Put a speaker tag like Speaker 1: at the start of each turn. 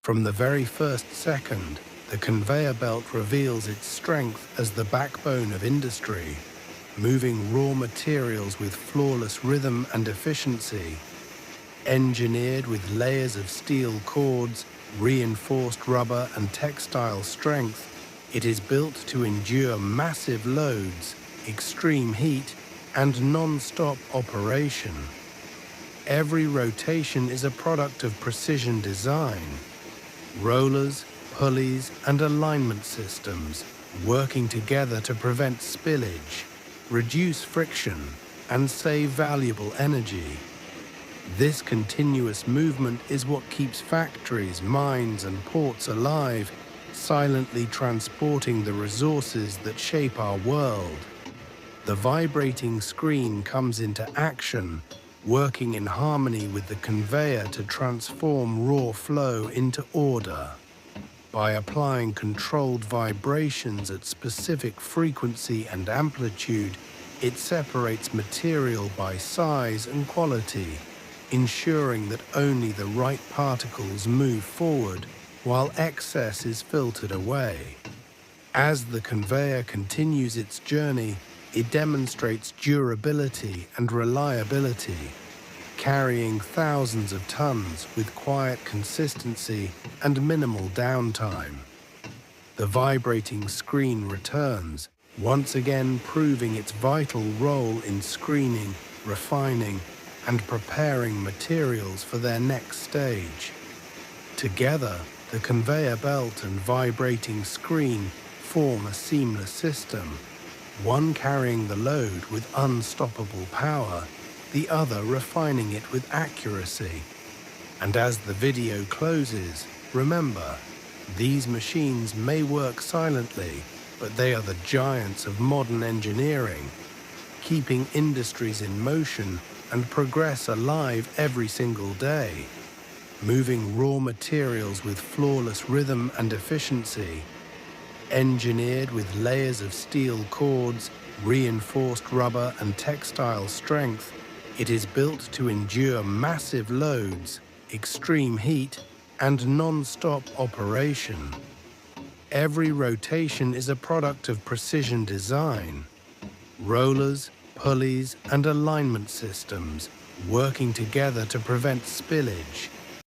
Speaker 1: From the very first second, the conveyor belt reveals its strength as the backbone of industry, moving raw materials with flawless rhythm and efficiency. Engineered with layers of steel cords, reinforced rubber and textile strength, it is built to endure massive loads, extreme heat, and non-stop operation. Every rotation is a product of precision design. Rollers, pulleys, and alignment systems working together to prevent spillage, reduce friction, and save valuable energy. This continuous movement is what keeps factories, mines, and ports alive, silently transporting the resources that shape our world. The vibrating screen comes into action, working in harmony with the conveyor to transform raw flow into order. By applying controlled vibrations at specific frequency and amplitude, it separates material by size and quality, ensuring that only the right particles move forward while excess is filtered away. As the conveyor continues its journey, it demonstrates durability and reliability, carrying thousands of tons with quiet consistency and minimal downtime. The vibrating screen returns, once again proving its vital role in screening, refining, and preparing materials for their next stage. Together, the conveyor belt and vibrating screen form a seamless system, one carrying the load with unstoppable power, the other refining it with accuracy. And as the video closes, remember, these machines may work silently, but they are the giants of modern engineering, keeping industries in motion and progress alive every single day, moving raw materials with flawless rhythm and efficiency. Engineered with layers of steel cords, reinforced rubber, and textile strength, it is built to endure massive loads, extreme heat, and non-stop operation. Every rotation is a product of precision design. Rollers, pulleys, and alignment systems working together to prevent spillage,